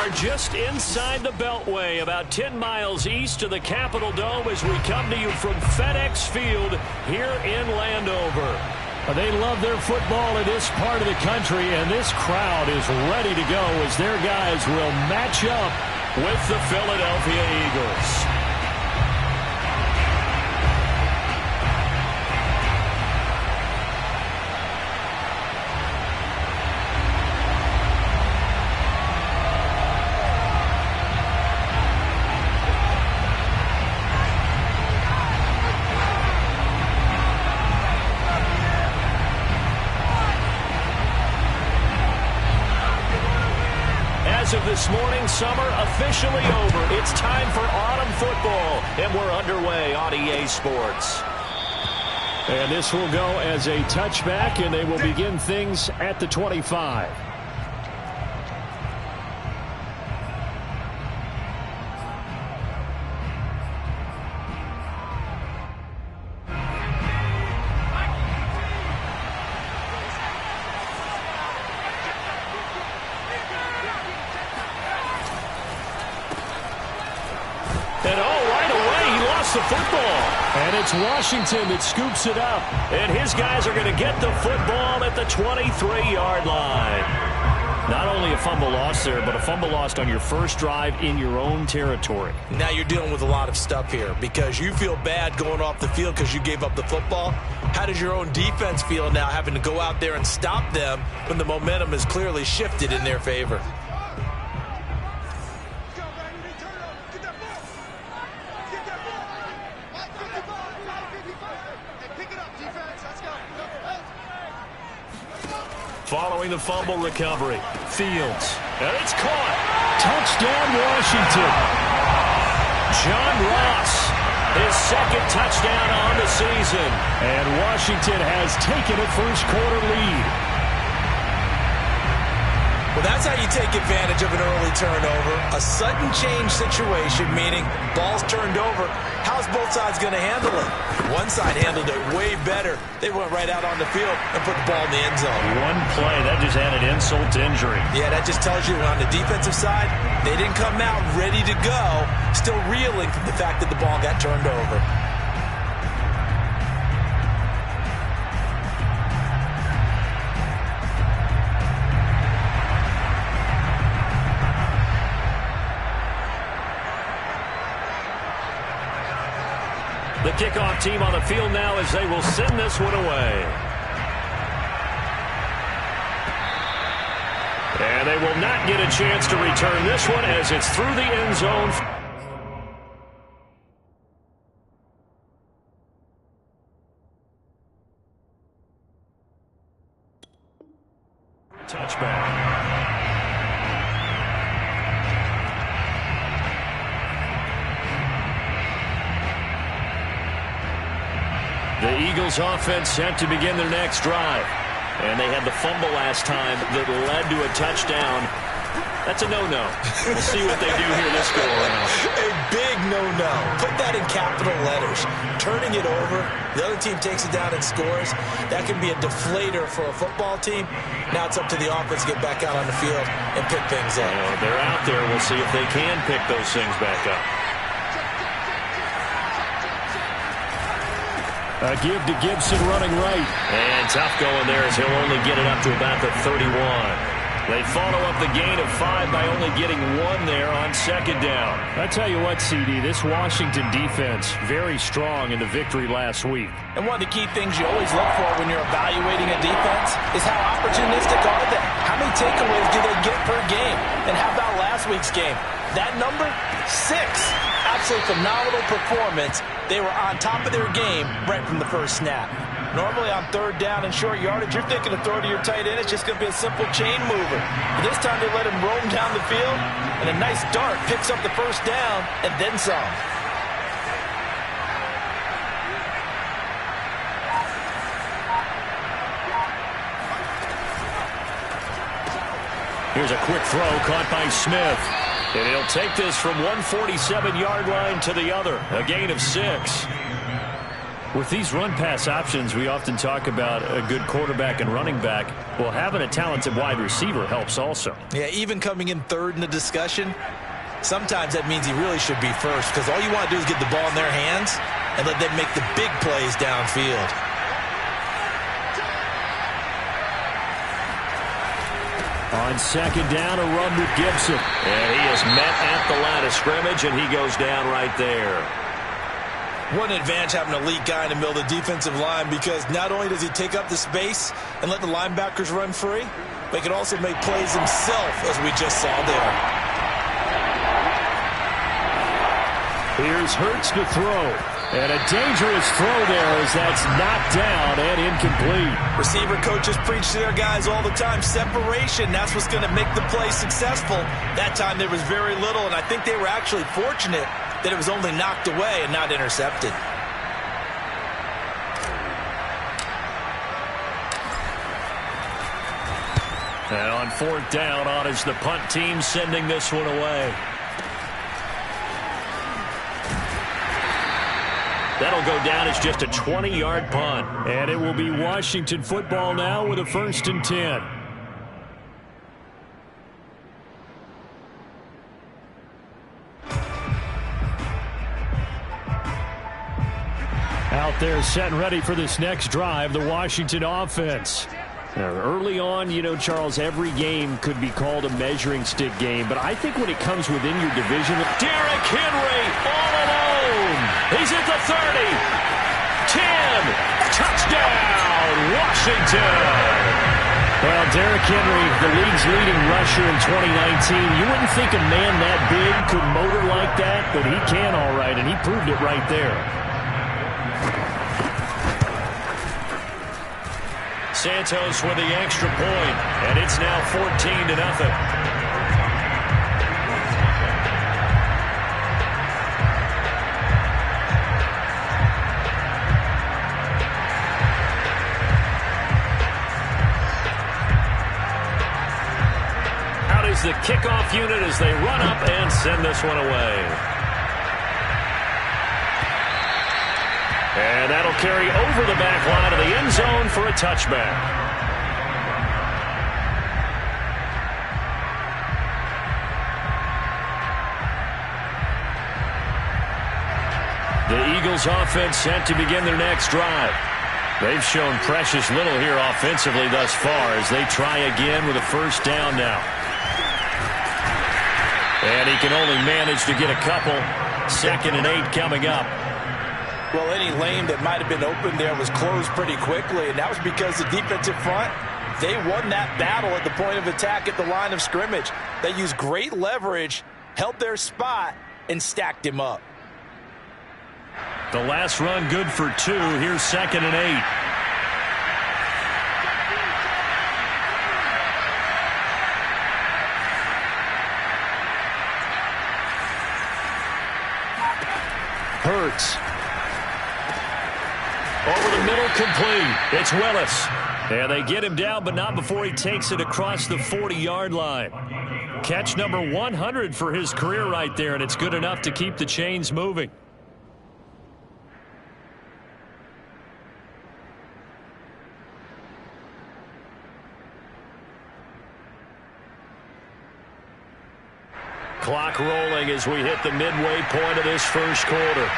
are just inside the Beltway, about 10 miles east of the Capitol Dome as we come to you from FedEx Field here in Landover. They love their football in this part of the country, and this crowd is ready to go as their guys will match up with the Philadelphia Eagles. As of this morning, summer officially over. It's time for autumn football, and we're underway on EA Sports. And this will go as a touchback, and they will begin things at the 25. The football. And it's Washington that scoops it up. And his guys are going to get the football at the 23-yard line. Not only a fumble loss there, but a fumble lost on your first drive in your own territory. Now you're dealing with a lot of stuff here because you feel bad going off the field because you gave up the football. How does your own defense feel now having to go out there and stop them when the momentum is clearly shifted in their favor? Following the fumble recovery, Fields. And it's caught. Touchdown, Washington. John Ross, his second touchdown on the season. And Washington has taken a first-quarter lead. Well, that's how you take advantage of an early turnover. A sudden change situation, meaning ball's turned over. How's both sides going to handle it? One side handled it way better. They went right out on the field and put the ball in the end zone. One play, that just added insult to injury. Yeah, that just tells you on the defensive side, they didn't come out ready to go, still reeling from the fact that the ball got turned over. The kickoff team on the field now as they will send this one away. And they will not get a chance to return this one as it's through the end zone. Touchback. The Eagles offense set to begin their next drive. And they had the fumble last time that led to a touchdown. That's a no-no. We'll see what they do here this go-around. A big no-no. Put that in capital letters. Turning it over, the other team takes it down and scores. That can be a deflator for a football team. Now it's up to the offense to get back out on the field and pick things up. They're out there. We'll see if they can pick those things back up. A give to Gibson running right. And tough going there as he'll only get it up to about the 31. They follow up the gain of 5 by only getting 1 there on second down. I tell you what, CD, this Washington defense, very strong in the victory last week. And one of the key things you always look for when you're evaluating a defense is how opportunistic are they? How many takeaways do they get per game? And how about last week's game? That number, 6. Absolutely phenomenal performance. They were on top of their game right from the first snap. Normally on third down and short yardage, you're thinking to throw to your tight end. It's just going to be a simple chain mover. But this time they let him roam down the field, and a nice dart picks up the first down and then some. Here's a quick throw caught by Smith. And he'll take this from 147-yard line to the other. A gain of 6. With these run-pass options, we often talk about a good quarterback and running back. Well, having a talented wide receiver helps also. Yeah, even coming in third in the discussion, sometimes that means he really should be first, because all you want to do is get the ball in their hands and let them make the big plays downfield. On second down, a run with Gibson. And he is met at the line of scrimmage, and he goes down right there. What an advantage having an elite guy in the middle of the defensive line, because not only does he take up the space and let the linebackers run free, but he can also make plays himself, as we just saw there. Here's Hurts to throw. And a dangerous throw there as that's knocked down and incomplete. Receiver coaches preach to their guys all the time. Separation, that's what's going to make the play successful. That time there was very little, and I think they were actually fortunate that it was only knocked away and not intercepted. And on fourth down, on is the punt team sending this one away. That'll go down as just a 20-yard punt. And it will be Washington football now with a 1st and 10. Out there set and ready for this next drive, the Washington offense. Now, early on, you know, Charles, every game could be called a measuring stick game, but I think when it comes within your division, Derrick Henry all alone. He's at the 30, 10, touchdown, Washington. Well, Derrick Henry, the league's leading rusher in 2019. You wouldn't think a man that big could motor like that, but he can all right, and he proved it right there. Santos with the extra point, and it's now 14-0. Out is the kickoff unit as they run up and send this one away. And that'll carry over the back line of the end zone for a touchback. The Eagles offense set to begin their next drive. They've shown precious little here offensively thus far as they try again with a 1st down now. And he can only manage to get a couple. 2nd and 8 coming up. Well, any lane that might have been open there was closed pretty quickly, and that was because the defensive front, they won that battle at the point of attack at the line of scrimmage. They used great leverage, held their spot, and stacked him up. The last run good for 2. Here's 2nd and 8. Hurts. Over the middle, complete. It's Willis. And they get him down, but not before he takes it across the 40-yard line. Catch number 100 for his career right there, and it's good enough to keep the chains moving. Clock rolling as we hit the midway point of this first quarter.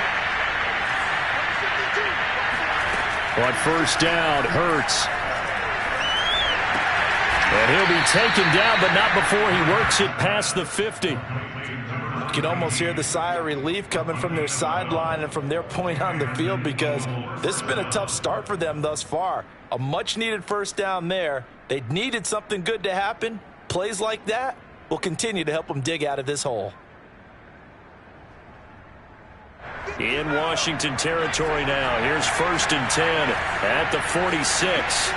On 1st down, Hurts. And he'll be taken down, but not before he works it past the 50. You can almost hear the sigh of relief coming from their sideline and from their point on the field, because this has been a tough start for them thus far. A much-needed 1st down there. They needed something good to happen. Plays like that will continue to help them dig out of this hole. In Washington territory now. Here's 1st and 10 at the 46.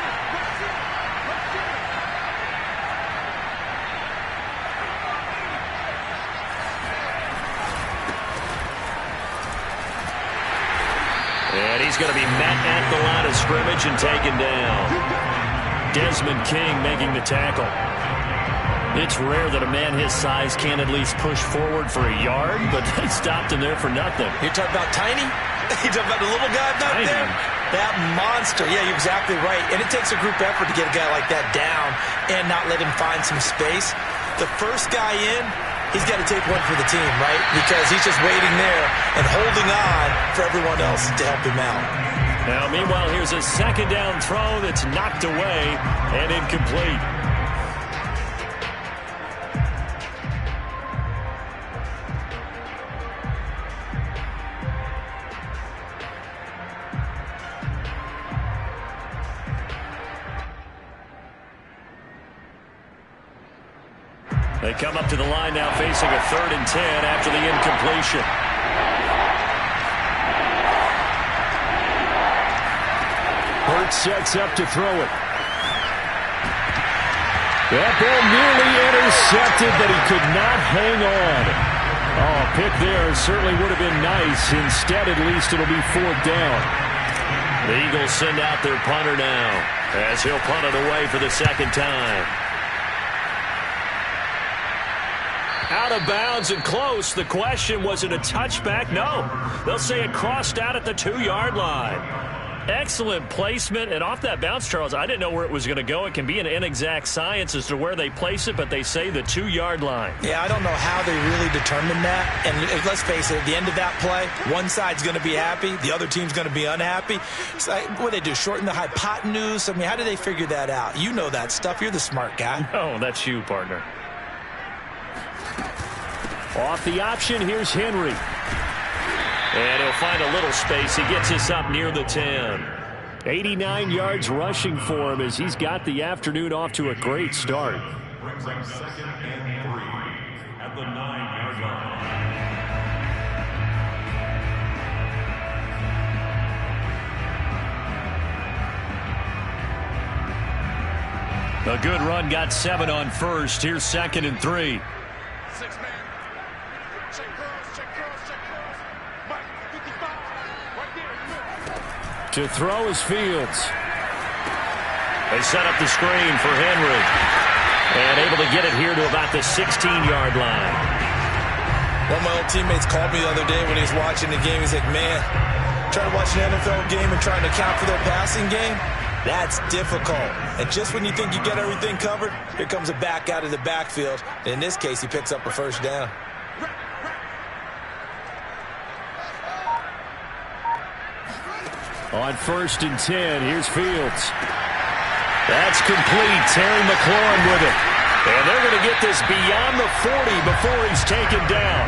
And he's going to be met at the line of scrimmage and taken down. Desmond King making the tackle. It's rare that a man his size can't at least push forward for a yard, but they stopped him there for nothing. You're talking about tiny? You talking about the little guy back there? That monster. Yeah, you're exactly right. And it takes a group effort to get a guy like that down and not let him find some space. The first guy in, he's got to take one for the team, right? Because he's just waiting there and holding on for everyone else to help him out. Now, meanwhile, here's a second down throw that's knocked away and incomplete. They come up to the line now facing a 3rd and 10 after the incompletion. Hurts sets up to throw it. That ball nearly intercepted, but he could not hang on. Oh, a pick there certainly would have been nice. Instead, at least it'll be 4th down. The Eagles send out their punter now as he'll punt it away for the 2nd time. Out of bounds and close. The question, was it a touchback? No. They'll say it crossed out at the 2-yard line. Excellent placement. And off that bounce, Charles, I didn't know where it was going to go. It can be an inexact science as to where they place it, but they say the 2-yard line. Yeah, I don't know how they really determined that. And let's face it, at the end of that play, one side's going to be happy, the other team's going to be unhappy. It's like, what do they do, shorten the hypotenuse? I mean, how do they figure that out? You know that stuff. You're the smart guy. No, that's you, partner. Off the option, here's Henry. And he'll find a little space. He gets us up near the 10. 89 yards rushing for him as he's got the afternoon off to a great start. Brings up 2nd and 3 at the 9-yard line. A good run, got 7 on first. Here's 2nd and 3. To throw is Fields. They set up the screen for Henry. And able to get it here to about the 16-yard line. One of my old teammates called me the other day when he was watching the game. He's like, man, trying to watch an NFL game and trying to account for their passing game, that's difficult. And just when you think you get everything covered, here comes a back out of the backfield. And in this case, he picks up a 1st down. On 1st and 10, here's Fields. That's complete. Terry McLaurin with it. And they're going to get this beyond the 40 before he's taken down.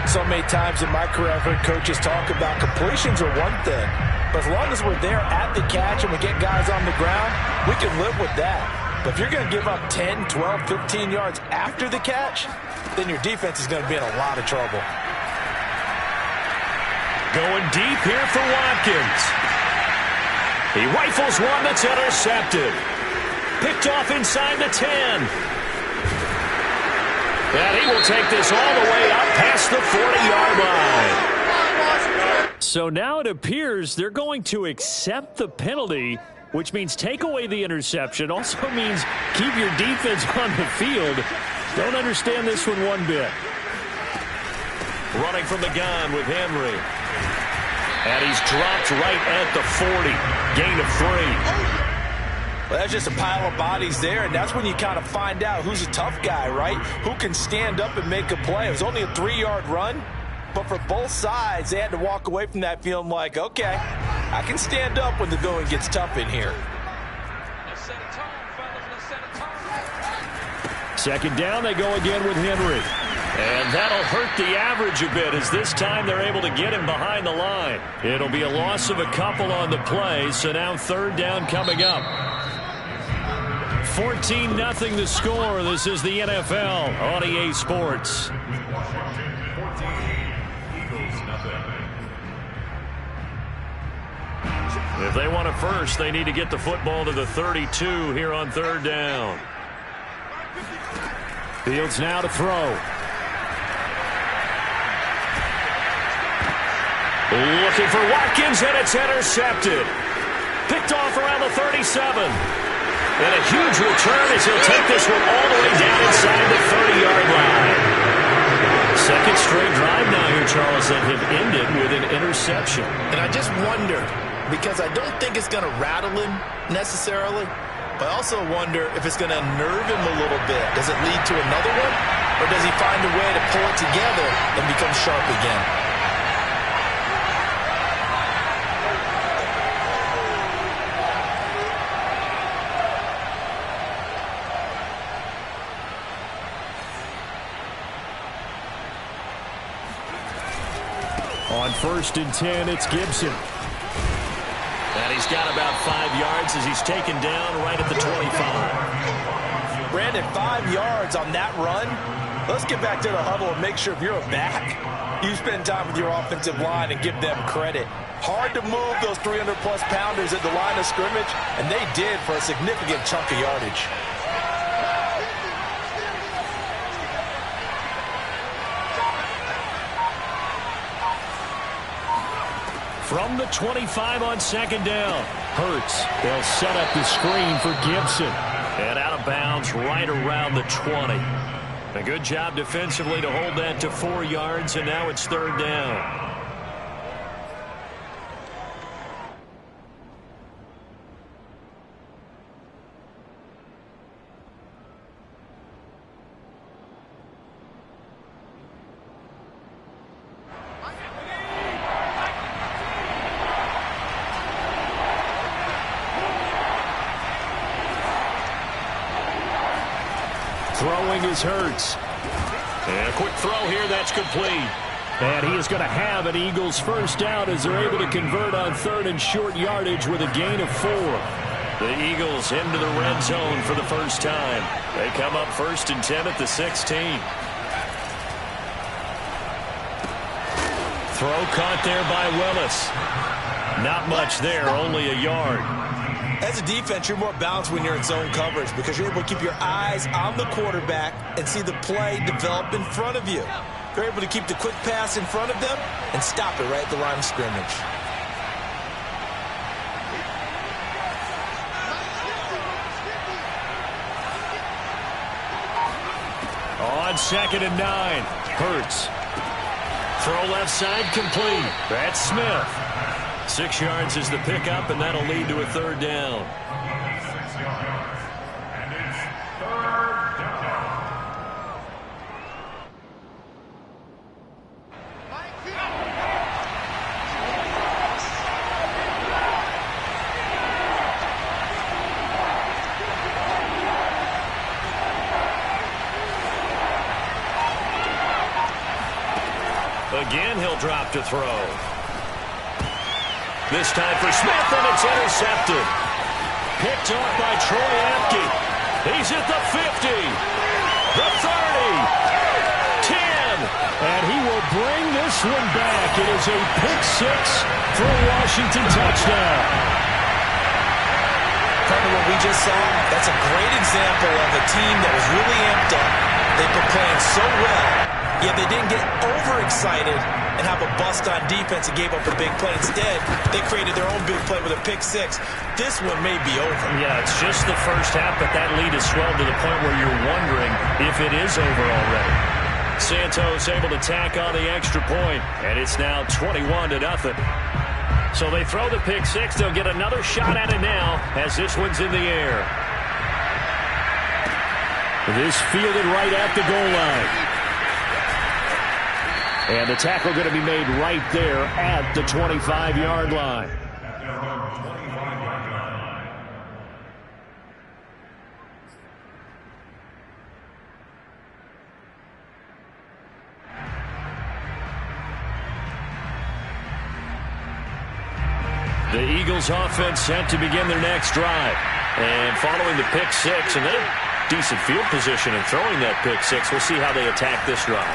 So many times in my career, I've heard coaches talk about completions are one thing. But as long as we're there at the catch and we get guys on the ground, we can live with that. But if you're going to give up 10, 12, 15 yards after the catch, then your defense is going to be in a lot of trouble. Going deep here for Watkins. He rifles one that's intercepted. Picked off inside the 10. And he will take this all the way up past the 40-yard line. So now it appears they're going to accept the penalty, which means take away the interception. Also means keep your defense on the field. Don't understand this one bit. Running from the gun with Henry. And he's dropped right at the 40. Gain of 3. Well, that's just a pile of bodies there, and that's when you kind of find out who's a tough guy, right? Who can stand up and make a play. It was only a 3-yard run, but for both sides, they had to walk away from that feeling like, okay, I can stand up when the going gets tough in here. Second down, they go again with Henry. And that'll hurt the average a bit as this time they're able to get him behind the line. It'll be a loss of a couple on the play, so now 3rd down coming up. 14-0 the score. This is the NFL on EA Sports. If they want it first, they need to get the football to the 32 here on 3rd down. Fields now to throw. Looking for Watkins, and it's intercepted. Picked off around the 37. And a huge return as he'll take this one all the way down inside the 30-yard line. Second straight drive now here, Charles, that have ended with an interception. interception. And I just wonder, because I don't think it's going to rattle him necessarily, but I also wonder if it's going to unnerve him a little bit. Does it lead to another one? Or does he find a way to pull it together and become sharp again? On 1st and 10, it's Gibson. And he's got about 5 yards as he's taken down right at the 25. Brandon, 5 yards on that run. Let's get back to the huddle and make sure if you're a back, you spend time with your offensive line and give them credit. Hard to move those 300-plus pounders at the line of scrimmage, and they did for a significant chunk of yardage. From the 25 on 2nd down. Hurts. They'll set up the screen for Gibson. And out of bounds right around the 20. A good job defensively to hold that to 4 yards, and now it's 3rd down. Throwing is Hurts. And a quick throw here, that's complete. And he is going to have an Eagles first down as they're able to convert on 3rd and short yardage with a gain of 4. The Eagles into the red zone for the first time. They come up 1st and 10 at the 16. Throw caught there by Willis. Not much there, only a yard. As a defense, you're more balanced when you're in zone coverage because you're able to keep your eyes on the quarterback and see the play develop in front of you. You're able to keep the quick pass in front of them and stop it right at the line of scrimmage. On 2nd and 9, Hurts. Throw left side complete. That's Smith. 6 yards is the pickup, and that'll lead to a 3rd down. 6 yards. And it's 3rd down. Again, he'll drop to throw. This time for Smith, and it's intercepted. Picked off by Troy Apke. He's at the 50, the 30, 10, and he will bring this one back. It is a pick 6 for a Washington touchdown. Part of what we just saw, that's a great example of a team that was really amped up. They've been playing so well, yet they didn't get overexcited and have a bust on defense and gave up a big play. Instead, they created their own big play with a pick 6. This one may be over. Yeah, it's just the first half, but that lead has swelled to the point where you're wondering if it is over already. Santos able to tack on the extra point, and it's now 21-0. So they throw the pick 6. They'll get another shot at it now as this one's in the air. This fielded right at the goal line. And the tackle going to be made right there at the 25-yard line. The Eagles offense set to begin their next drive. And following the pick 6, and then a decent field position and throwing that pick 6, we'll see how they attack this drive.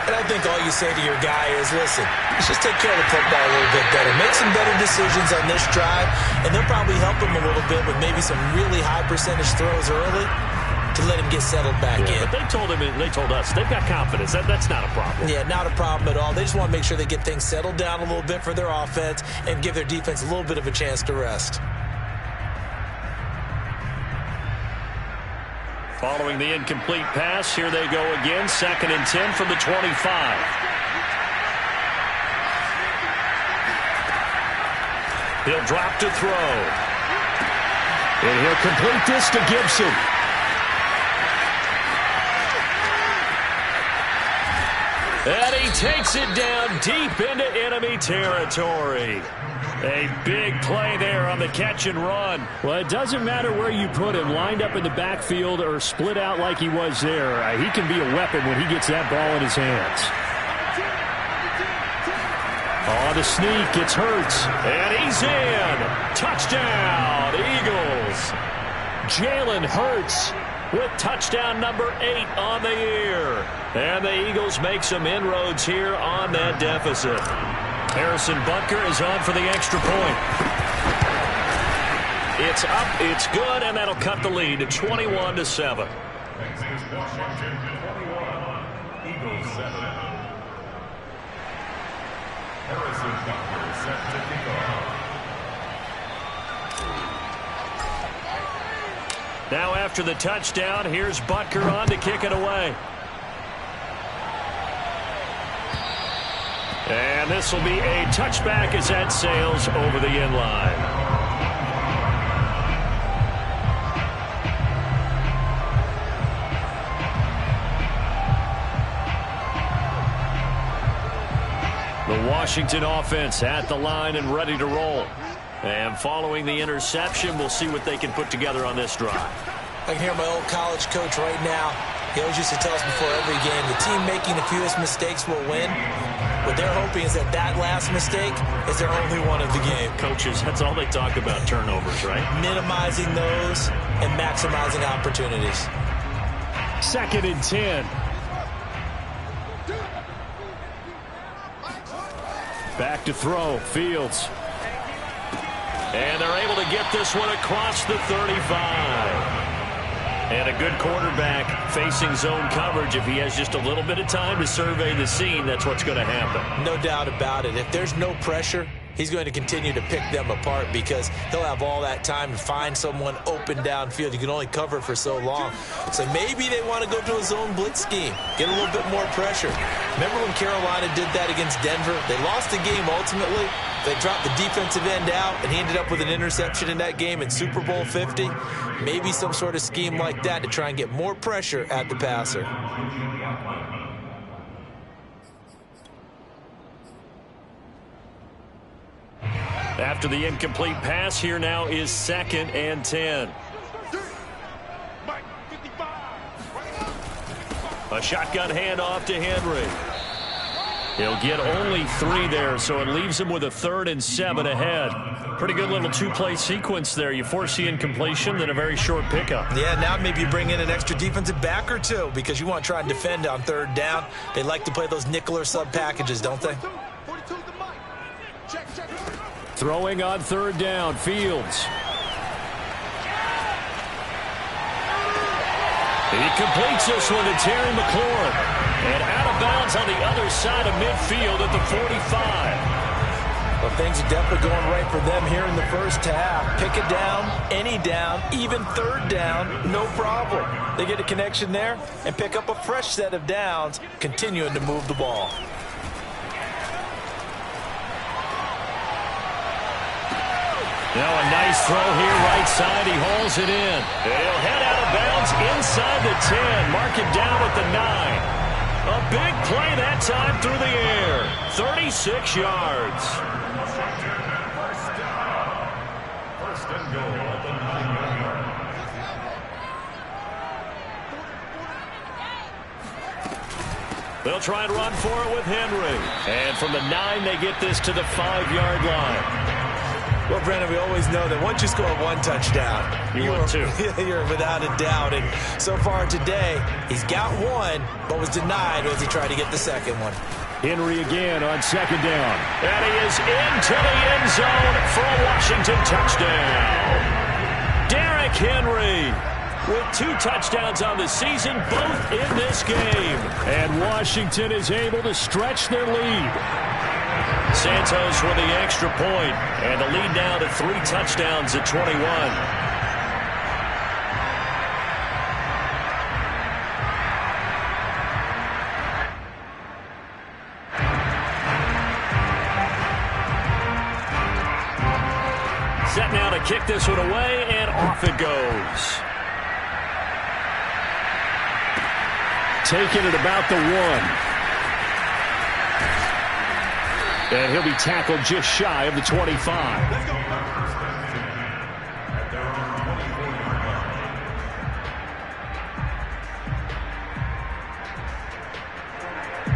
And I think all you say to your guy is, listen, let's just take care of the football a little bit better. Make some better decisions on this drive, and they'll probably help him a little bit with maybe some really high percentage throws early to let him get settled back in. But they told us they've got confidence. That's not a problem. Yeah, not a problem at all. They just want to make sure they get things settled down a little bit for their offense and give their defense a little bit of a chance to rest. Following the incomplete pass, here they go again. 2nd and 10 from the 25. He'll drop to throw. And he'll complete this to Gibson. And he takes it down deep into enemy territory. A big play there on the catch and run. Well, it doesn't matter where you put him, lined up in the backfield or split out like he was there. He can be a weapon when he gets that ball in his hands. Oh, the sneak, it's Hurts. And he's in. Touchdown, Eagles. Jalen Hurts with touchdown number 8 on the year. And the Eagles make some inroads here on that deficit. Harrison Butker is on for the extra point. It's up, it's good, and that'll cut the lead to 21-7. Next is Washington 21, Eagles 7. Harrison Butker set to kick off. Now after the touchdown, here's Butker on to kick it away. And this will be a touchback as that sails over the end line. The Washington offense at the line and ready to roll. And following the interception, we'll see what they can put together on this drive. I can hear my old college coach right now. He always used to tell us before every game, the team making the fewest mistakes will win. What they're hoping is that that last mistake is their only one of the game. Coaches, that's all they talk about, turnovers, right? Minimizing those and maximizing opportunities. 2nd and 10. Back to throw, Fields. And they're able to get this one across the 35. And a good quarterback facing zone coverage. If he has just a little bit of time to survey the scene, that's what's going to happen. No doubt about it. If there's no pressure, he's going to continue to pick them apart because he'll have all that time to find someone open downfield. You can only cover for so long. So maybe they want to go to a zone blitz scheme, get a little bit more pressure. Remember when Carolina did that against Denver? They lost the game ultimately. They dropped the defensive end out, and he ended up with an interception in that game in Super Bowl 50. Maybe some sort of scheme like that to try and get more pressure at the passer. After the incomplete pass, here now is 2nd and 10. A shotgun handoff to Henry. He'll get only 3 there, so it leaves him with a 3rd and 7 ahead. Pretty good little 2-play sequence there. You force the incompletion, then a very short pickup. Yeah, now maybe you bring in an extra defensive back or 2 because you want to try and defend on 3rd down. They like to play those nickel or sub packages, don't they? Throwing on 3rd down, Fields. He completes this one to Terry McLaurin. And out of bounds on the other side of midfield at the 45. Well, things are definitely going right for them here in the first half. Pick it down, any down, even 3rd down, no problem. They get a connection there and pick up a fresh set of downs, continuing to move the ball. Now a nice throw here right side. He hauls it in. He'll head out of bounds inside the 10. Mark it down at the 9. A big play that time through the air. 36 yards. First and goal at the 9-yard line. They'll try and run for it with Henry. And from the 9, they get this to the 5-yard line. Well, Brennan, we always know that once you score 1 touchdown, you're without a doubt. And so far today, he's got 1, but was denied as he tried to get the 2nd one. Henry again on 2nd down. And he is into the end zone for a Washington touchdown. Derrick Henry with 2 touchdowns on the season, both in this game. And Washington is able to stretch their lead. Santos with the extra point, and the lead now to 3 touchdowns at 21. to kick this one away, and off it goes. Taking it about the 1. And he'll be tackled just shy of the 25. Let's go.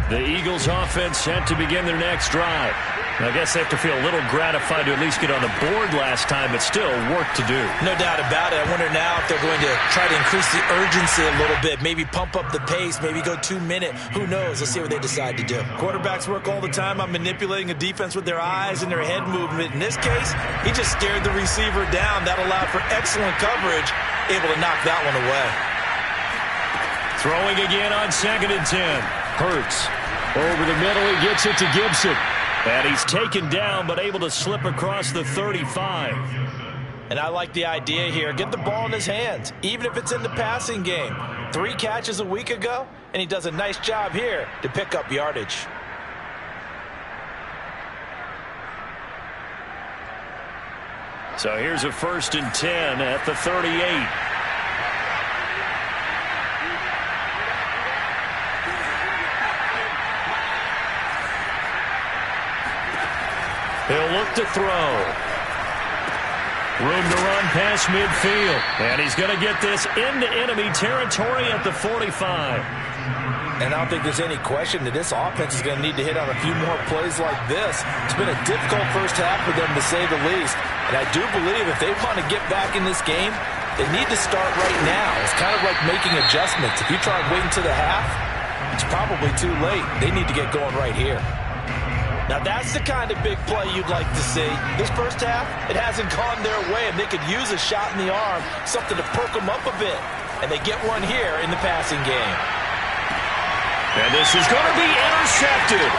The Eagles offense set to begin their next drive. I guess they have to feel a little gratified to at least get on the board last time, but still work to do. No doubt about it. I wonder now if they're going to try to increase the urgency a little bit, maybe pump up the pace, maybe go 2 minute. Who knows? Let's see what they decide to do. Quarterbacks work all the time on manipulating a defense with their eyes and their head movement. In this case, he just stared the receiver down. That allowed for excellent coverage, able to knock that one away. Throwing again on 2nd and 10. Hurts. Over the middle, he gets it to Gibson. And he's taken down, but able to slip across the 35. And I like the idea here. Get the ball in his hands, even if it's in the passing game. 3 catches a week ago, and he does a nice job here to pick up yardage. So here's a 1st and 10 at the 38. He'll look to throw. Room to run past midfield. And he's going to get this into enemy territory at the 45. And I don't think there's any question that this offense is going to need to hit on a few more plays like this. It's been a difficult first half for them, to say the least. And I do believe if they want to get back in this game, they need to start right now. It's kind of like making adjustments. If you try waiting to the half, it's probably too late. They need to get going right here. Now that's the kind of big play you'd like to see. This first half, it hasn't gone their way, and they could use a shot in the arm, something to perk them up a bit. And they get one here in the passing game. And this is going to be intercepted.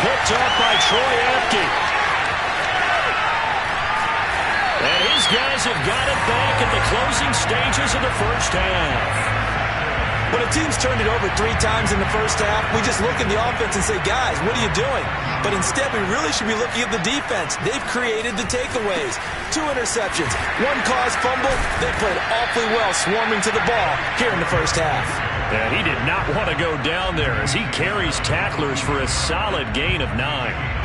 Picked up by Troy Apke. And his guys have got it back at the closing stages of the first half. When a team's turned it over 3 times in the first half, we just look at the offense and say, guys, what are you doing? But instead, we really should be looking at the defense. They've created the takeaways. 2 interceptions, 1 caused fumble. They played awfully well swarming to the ball here in the first half. And he did not want to go down there as he carries tacklers for a solid gain of 9.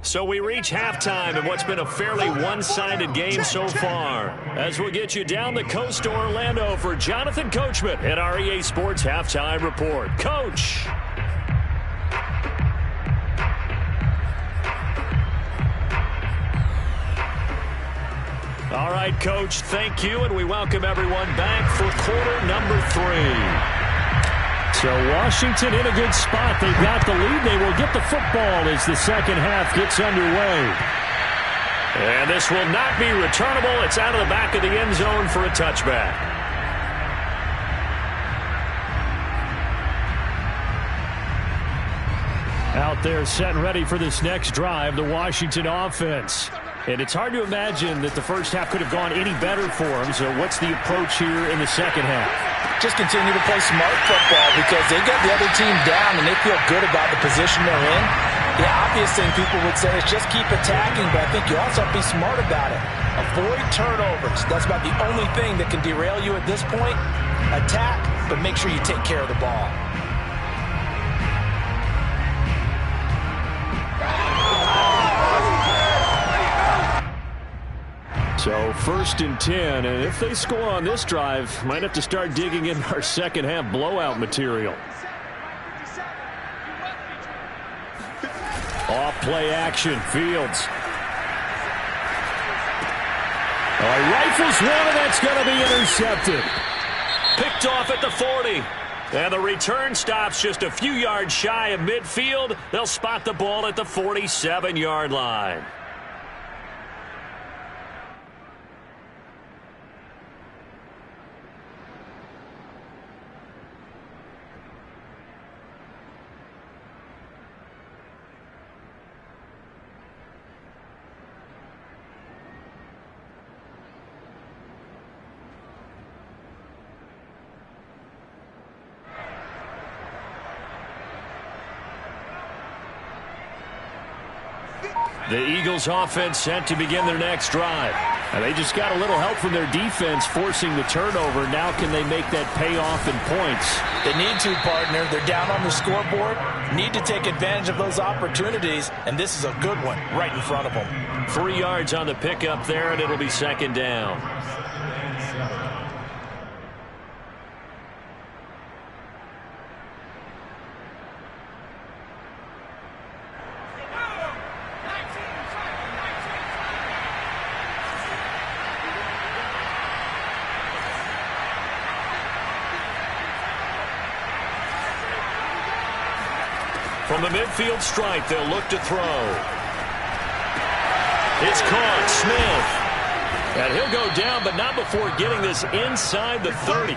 So we reach halftime in what's been a fairly one-sided game so far. As we'll get you down the coast to Orlando for Jonathan Coachman at our EA Sports Halftime Report. Coach. All right, Coach, thank you, and we welcome everyone back for quarter number 3. So Washington in a good spot. They've got the lead. They will get the football as the second half gets underway. And this will not be returnable. It's out of the back of the end zone for a touchback. Out there set and ready for this next drive, the Washington offense. And it's hard to imagine that the first half could have gone any better for them. So what's the approach here in the second half? Just continue to play smart football because they got the other team down and they feel good about the position they're in. The obvious thing people would say is just keep attacking, but I think you also have to be smart about it. Avoid turnovers. That's about the only thing that can derail you at this point. Attack, but make sure you take care of the ball. So 1st and 10, and if they score on this drive, might have to start digging in our second half blowout material. Off play action, Fields. Rifles one, and that's going to be intercepted. Picked off at the 40. And the return stops just a few yards shy of midfield. They'll spot the ball at the 47-yard line. The Eagles offense set to begin their next drive. And they just got a little help from their defense forcing the turnover. Now can they make that pay off in points? They need to, partner. They're down on the scoreboard. Need to take advantage of those opportunities. And this is a good one right in front of them. 3 yards on the pickup there, and it'll be second down. From the midfield stripe, they'll look to throw. It's caught. Smith. And he'll go down, but not before getting this inside the 30.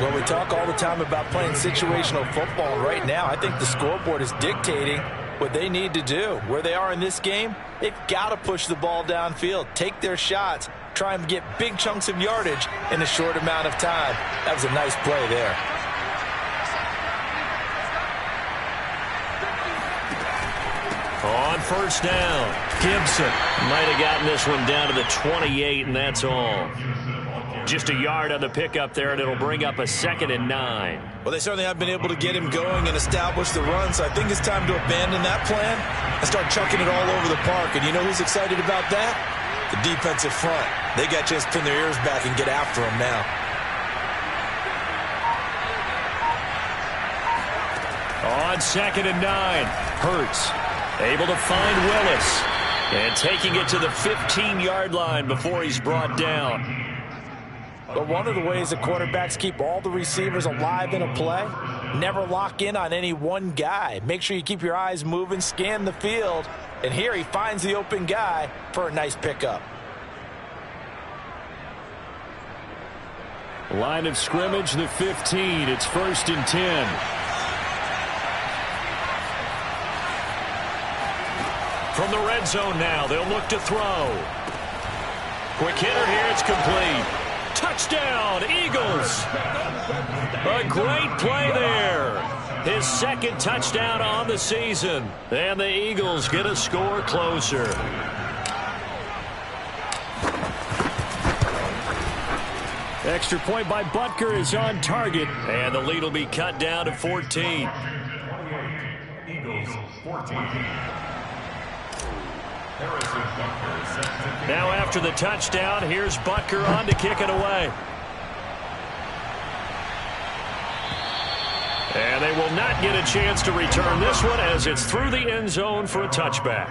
Well, we talk all the time about playing situational football. Right now, I think the scoreboard is dictating what they need to do. Where they are in this game, they've got to push the ball downfield, take their shots, try and get big chunks of yardage in a short amount of time. That was a nice play there. On first down, Gibson might have gotten this one down to the 28, and that's all. Just a yard on the pickup there, and it'll bring up a 2nd and 9. Well, they certainly have been able to get him going and establish the run, so I think it's time to abandon that plan and start chucking it all over the park. And you know who's excited about that? The defensive front. They got a chance to pin their ears back and get after him now. On 2nd and 9, Hurts able to find Willis and taking it to the 15-yard line before he's brought down. But one of the ways the quarterbacks keep all the receivers alive in a play, never lock in on any one guy. Make sure you keep your eyes moving, scan the field, and here he finds the open guy for a nice pickup. Line of scrimmage, the 15. It's 1st and 10. From the red zone now, they'll look to throw. Quick hitter here, it's complete. Touchdown, Eagles. A great play there. His 2nd touchdown on the season. And the Eagles get a score closer. Extra point by Butker is on target. And the lead will be cut down to 14. Eagles 14. Now after the touchdown, here's Butker on to kick it away. And they will not get a chance to return this one as it's through the end zone for a touchback.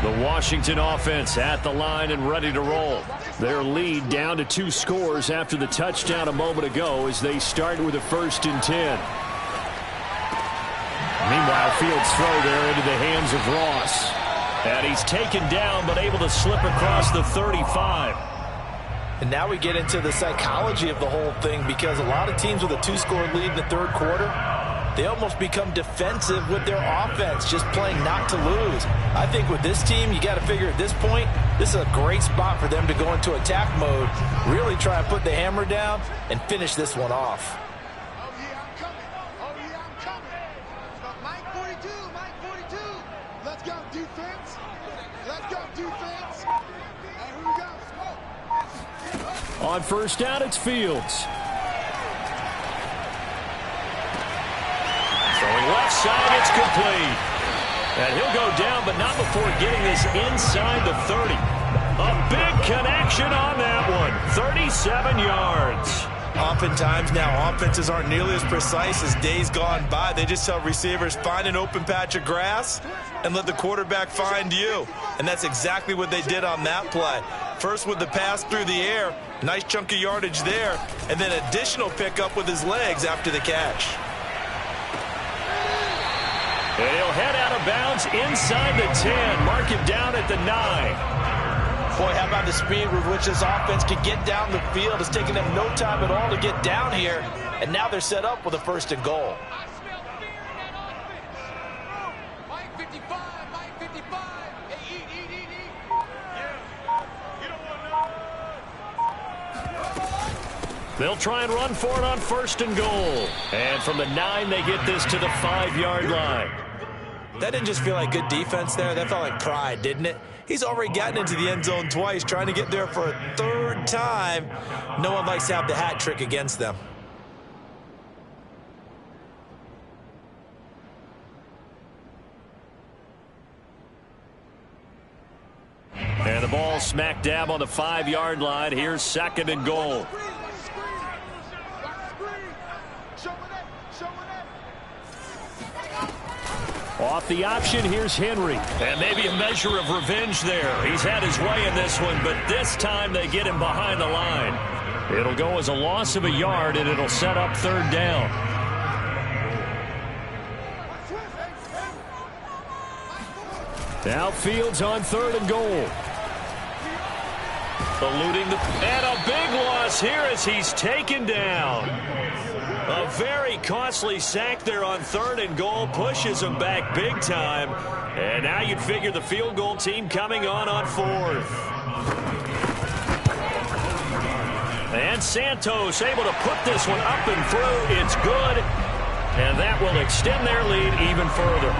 The Washington offense at the line and ready to roll. Their lead down to 2 scores after the touchdown a moment ago as they start with a 1st and 10. Meanwhile, Fields throw there into the hands of Ross. And he's taken down but able to slip across the 35. And now we get into the psychology of the whole thing because a lot of teams with a 2-score lead in the 3rd quarter, they almost become defensive with their offense, just playing not to lose. I think with this team, you got to figure at this point, this is a great spot for them to go into attack mode, really try and put the hammer down and finish this one off. Oh, yeah, I'm coming. Oh, yeah, I'm coming. Mike 42, Mike 42. Let's go, defense. Let's go, defense. Hey, here we go. On first down, it's Fields. Throwing left side, it's complete. And he'll go down, but not before getting this inside the 30. A big connection on that one. 37 yards. Oftentimes now, offenses aren't nearly as precise as days gone by. They just tell receivers, find an open patch of grass and let the quarterback find you. And that's exactly what they did on that play. First with the pass through the air, nice chunk of yardage there, and then additional pickup with his legs after the catch. And he'll head out of bounds inside the 10. Mark him down at the 9. Boy, how about the speed with which this offense can get down the field? It's taken them no time at all to get down here. And now they're set up with a 1st and goal. I smell fear in that offense. Mike 55, Mike 55. Hey, eat. Yeah, you don't want to know. They'll try and run for it on 1st and goal. And from the 9, they get this to the 5-yard line. That didn't just feel like good defense there. That felt like pride, didn't it? He's already gotten into the end zone twice, trying to get there for a 3rd time. No one likes to have the hat trick against them. And the ball smack dab on the 5-yard line. Here's 2nd and goal. Off the option, here's Henry. And maybe a measure of revenge there. He's had his way in this one, but this time they get him behind the line. It'll go as a loss of a yard, and it'll set up 3rd down. Outfield's on 3rd and goal. Eluding and a big loss here as he's taken down. A very costly sack there on 3rd and goal. Pushes him back big time. And now you'd figure the field goal team coming on 4th. And Santos able to put this one up and through. It's good. And that will extend their lead even further.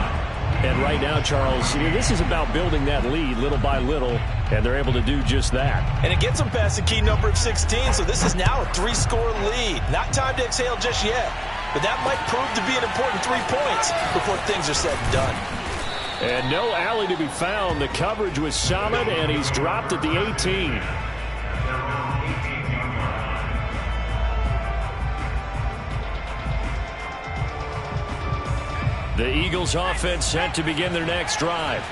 And right now, Charles, this is about building that lead little by little, and they're able to do just that. And it gets them past the key number of 16, so this is now a 3-score lead. Not time to exhale just yet, but that might prove to be an important 3 points before things are said and done. And no alley to be found. The coverage was solid, and he's dropped at the 18. The Eagles offense set to begin their next drive.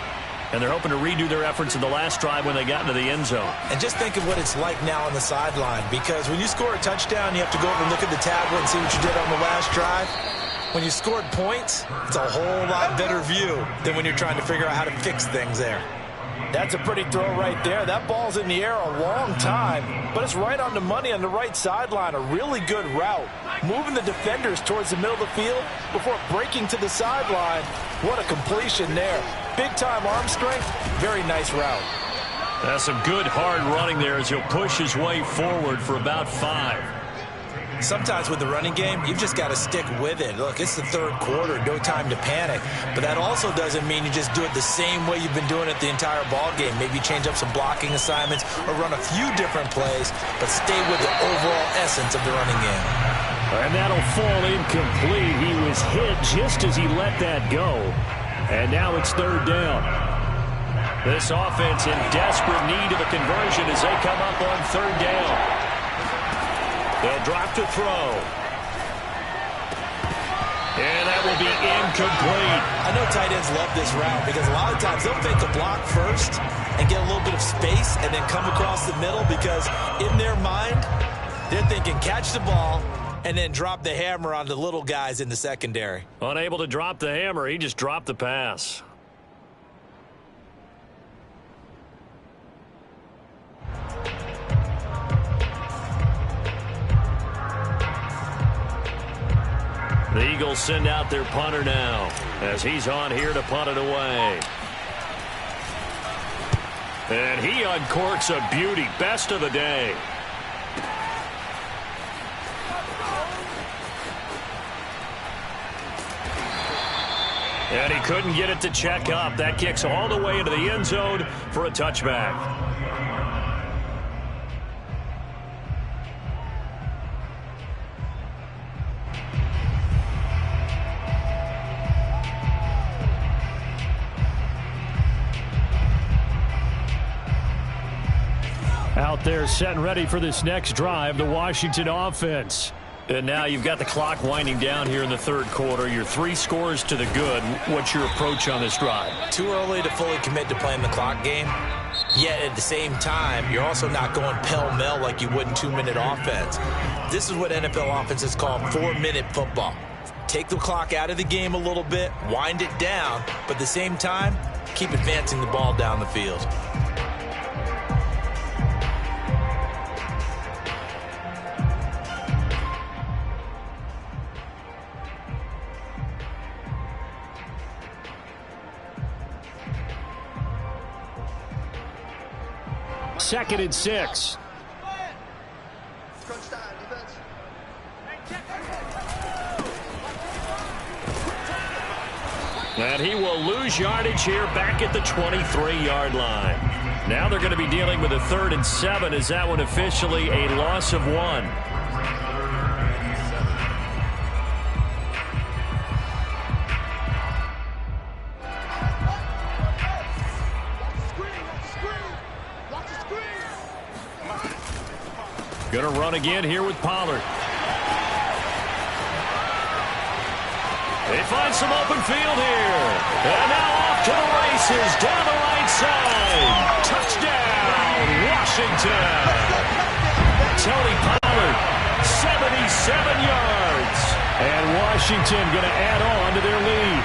And they're hoping to redo their efforts in the last drive when they got into the end zone. And just think of what it's like now on the sideline, because when you score a touchdown, you have to go over and look at the tablet and see what you did on the last drive. When you scored points, it's a whole lot better view than when you're trying to figure out how to fix things there. That's a pretty throw right there. That ball's in the air a long time, but it's right on the money on the right sideline. A really good route. Moving the defenders towards the middle of the field before breaking to the sideline. What a completion there. Big-time arm strength. Very nice route. That's some good hard running there as he'll push his way forward for about 5. Sometimes with the running game, you've just got to stick with it. Look, it's the 3rd quarter, no time to panic. But that also doesn't mean you just do it the same way you've been doing it the entire ball game. Maybe change up some blocking assignments or run a few different plays, but stay with the overall essence of the running game. And that'll fall incomplete. He was hit just as he let that go. And now it's 3rd down. This offense in desperate need of a conversion as they come up on 3rd down. They'll drop to throw. And that will be incomplete. I know tight ends love this route because a lot of times they'll fake a block first and get a little bit of space and then come across the middle because in their mind, they're thinking catch the ball and then drop the hammer on the little guys in the secondary. Unable to drop the hammer, he just dropped the pass. The Eagles send out their punter now as he's on here to punt it away. And he uncorks a beauty. Best of the day. And he couldn't get it to check up. That kicks all the way into the end zone for a touchback. Out there set and ready for this next drive, the Washington offense. And now you've got the clock winding down here in the 3rd quarter. Your 3 scores to the good. What's your approach on this drive? Too early to fully commit to playing the clock game. Yet at the same time, you're also not going pell-mell like you would in 2-minute offense. This is what NFL offenses call 4-minute football. Take the clock out of the game a little bit, wind it down, but at the same time, keep advancing the ball down the field. Second and 6. Crunch time, defense. And he will lose yardage here back at the 23-yard line. Now they're going to be dealing with a 3rd and 7. Is that one officially a loss of 1? Going to run again here with Pollard. They find some open field here. And now off to the races down the right side. Touchdown, Washington. Tony Pollard, 77 yards. And Washington going to add on to their lead.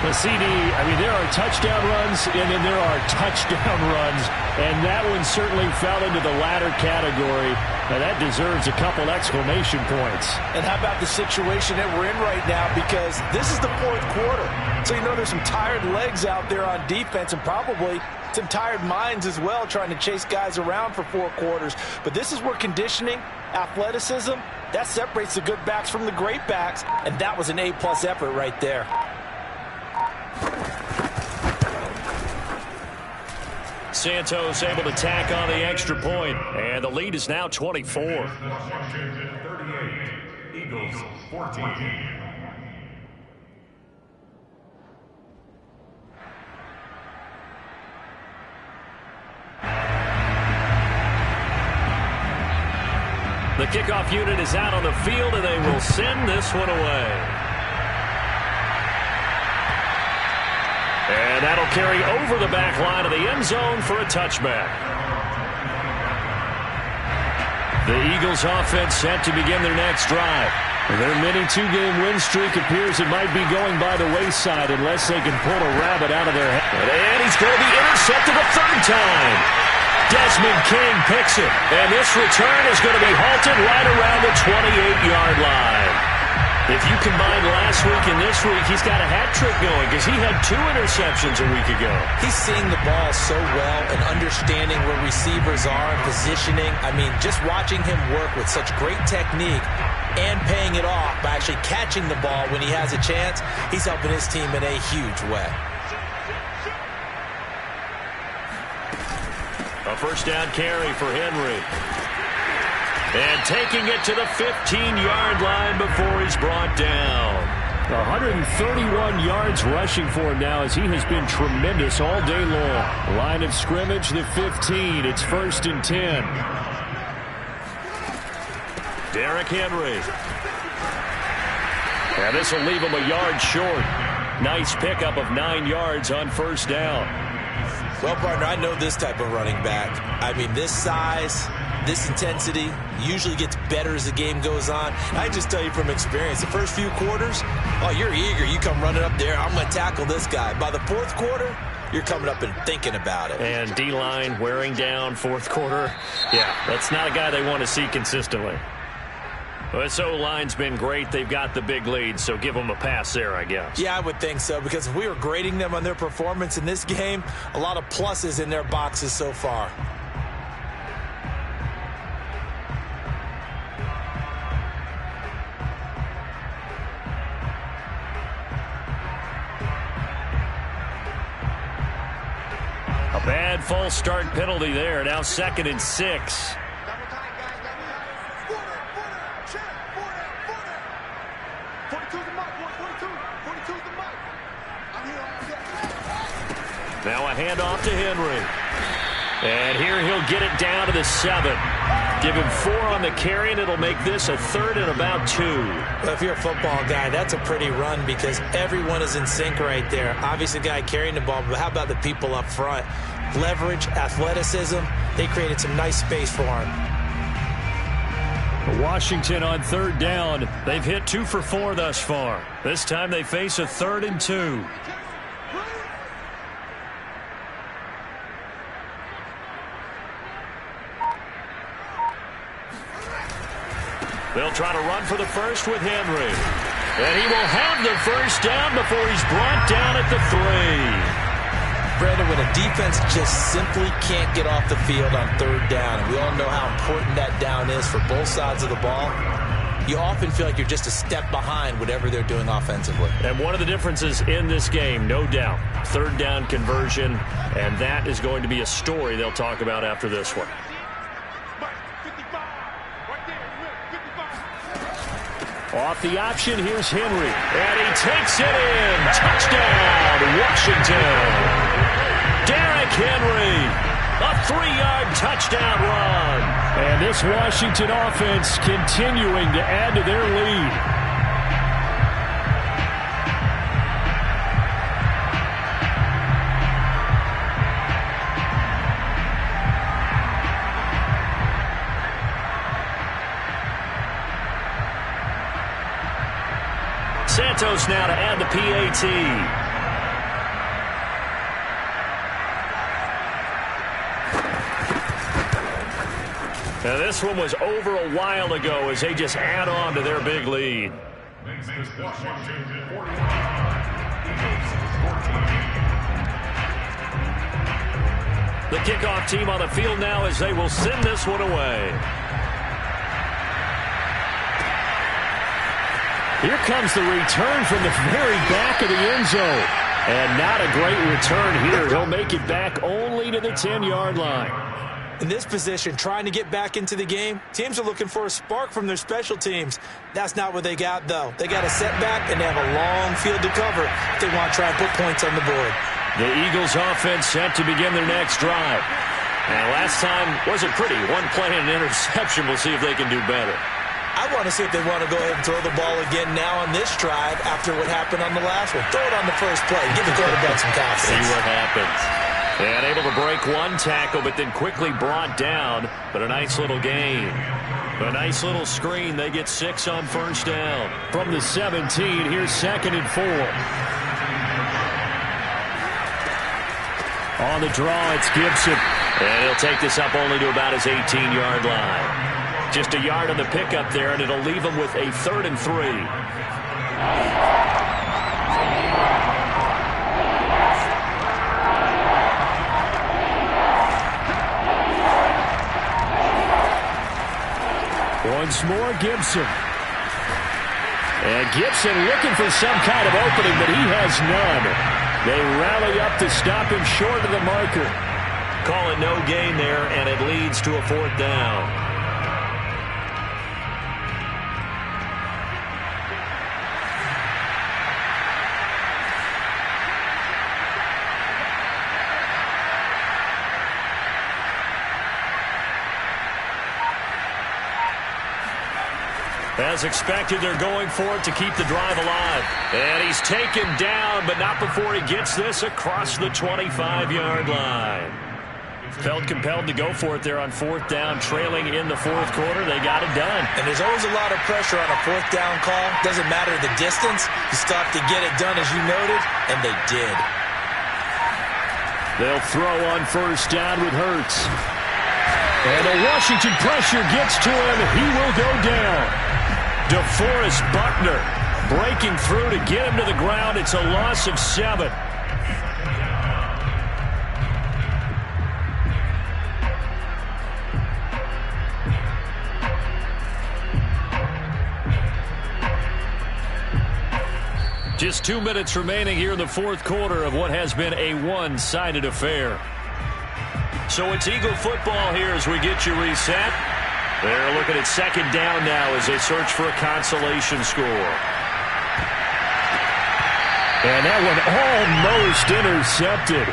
The CD, I mean, there are touchdown runs, and then there are touchdown runs, and that one certainly fell into the latter category. Now, that deserves a couple exclamation points. And how about the situation that we're in right now, because this is the 4th quarter. So you know there's some tired legs out there on defense and probably some tired minds as well trying to chase guys around for 4 quarters. But this is where conditioning, athleticism, that separates the good backs from the great backs, and that was an A-plus effort right there. Santos able to tack on the extra point, and the lead is now 24. Washington 38, Eagles 14. The kickoff unit is out on the field, and they will send this one away. And that'll carry over the back line of the end zone for a touchback. The Eagles offense set to begin their next drive. Their mini 2-game win streak appears it might be going by the wayside unless they can pull a rabbit out of their head. And he's going to be intercepted a 3rd time. Desmond King picks it. And this return is going to be halted right around the 28-yard line. If you combine last week and this week, he's got a hat trick going because he had 2 interceptions a week ago. He's seeing the ball so well and understanding where receivers are and positioning. I mean, just watching him work with such great technique and paying it off by actually catching the ball when he has a chance, he's helping his team in a huge way. A 1st down carry for Henry. And taking it to the 15-yard line before he's brought down. 131 yards rushing for him now as he has been tremendous all day long. Line of scrimmage, the 15. It's 1st and 10. Derrick Henry. And this will leave him a yard short. Nice pickup of 9 yards on 1st down. Well, partner, I know this type of running back. I mean, this size, this intensity usually gets better as the game goes on. I just tell you from experience, the first few quarters, oh, you're eager. You come running up there, I'm going to tackle this guy. By the 4th quarter, you're coming up and thinking about it. And D-line wearing down 4th quarter. Yeah, that's not a guy they want to see consistently. Well, this O-line's been great. They've got the big lead, so give them a pass there, I guess. Yeah, I would think so, because if we were grading them on their performance in this game, a lot of pluses in their boxes so far. A bad false start penalty there. Now 2nd and 6. Now a handoff to Henry. And here he'll get it down to the 7. Give him 4 on the carry, and it'll make this a 3rd and about 2. Well, if you're a football guy, that's a pretty run because everyone is in sync right there. Obviously, the guy carrying the ball, but how about the people up front? Leverage, athleticism, they created some nice space for him. Washington on 3rd down. They've hit 2 for 4 thus far. This time they face a 3rd and 2. They'll try to run for the first with Henry. And he will have the 1st down before he's brought down at the 3. Brandon, when a defense just simply can't get off the field on 3rd down, and we all know how important that down is for both sides of the ball, you often feel like you're just a step behind whatever they're doing offensively. And one of the differences in this game, no doubt, third down conversion, and that is going to be a story they'll talk about after this one. Off the option, here's Henry, and he takes it in. Touchdown, Washington. Derrick Henry, a 3-yard touchdown run. And this Washington offense continuing to add to their lead. Santos now to add the PAT. Now this one was over a while ago as they just add on to their big lead. The kickoff team on the field now as they will send this one away. Here comes the return from the very back of the end zone. And not a great return here. He'll make it back only to the 10-yard line. In this position, trying to get back into the game, teams are looking for a spark from their special teams. That's not what they got, though. They got a setback, and they have a long field to cover if they want to try and put points on the board. The Eagles offense set to begin their next drive. And last time wasn't pretty. One play and an interception. We'll see if they can do better. I want to see if they want to go ahead and throw the ball again now on this drive after what happened on the last one. Throw it on the first play. Give the quarterback some confidence. See what happens. And able to break one tackle, but then quickly brought down. But a nice little gain. A nice little screen. They get 6 on first down. From the 17, here's 2nd and 4. On the draw, it's Gibson. And he'll take this up only to about his 18-yard line. Just a yard on the pickup there, and it'll leave him with a 3rd and 3. Once more, Gibson. And Gibson looking for some kind of opening, but he has none. They rally up to stop him short of the marker. Call it no gain there, and it leads to a 4th down. As expected, they're going for it to keep the drive alive. And he's taken down, but not before he gets this across the 25-yard line. Felt compelled to go for it there on 4th down, trailing in the 4th quarter. They got it done. And there's always a lot of pressure on a 4th down call. Doesn't matter the distance. You still have to get it done, as you noted, and they did. They'll throw on first down with Hurts. And the Washington pressure gets to him. He will go down. DeForest Buckner breaking through to get him to the ground. It's a loss of 7. Just 2 minutes remaining here in the 4th quarter of what has been a one-sided affair. So it's Eagle football here as we get you reset. They're looking at 2nd down now as they search for a consolation score. And that one almost intercepted.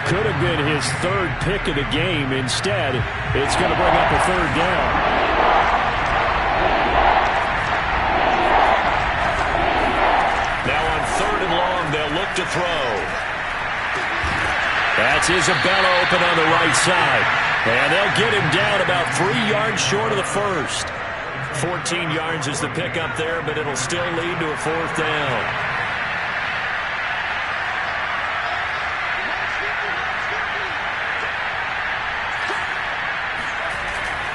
Could have been his 3rd pick of the game. Instead, it's going to bring up a 3rd down. Now on 3rd and long, they'll look to throw. That's Isabella open on the right side. And they'll get him down about 3 yards short of the first. 14 yards is the pickup there, but it'll still lead to a 4th down.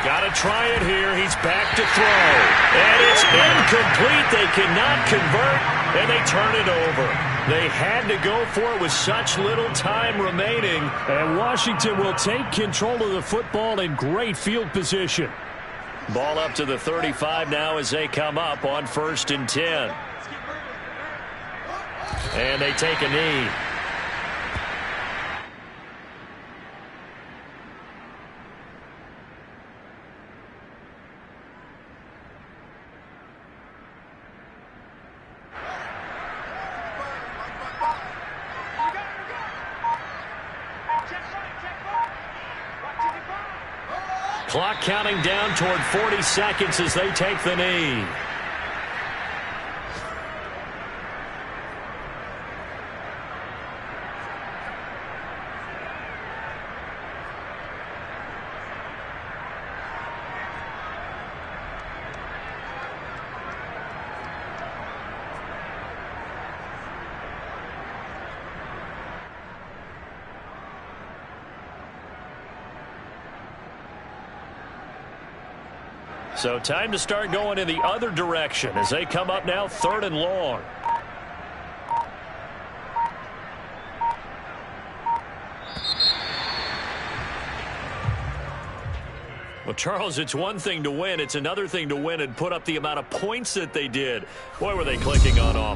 Got to try it here. He's back to throw. And it's incomplete. They cannot convert, and they turn it over. They had to go for it with such little time remaining. And Washington will take control of the football in great field position. Ball up to the 35 now as they come up on 1st and 10. And they take a knee. Clock counting down toward 40 seconds as they take the knee. So time to start going in the other direction as they come up now 3rd and long. Well, Charles, it's one thing to win. It's another thing to win and put up the amount of points that they did. Boy, were they clicking on offense.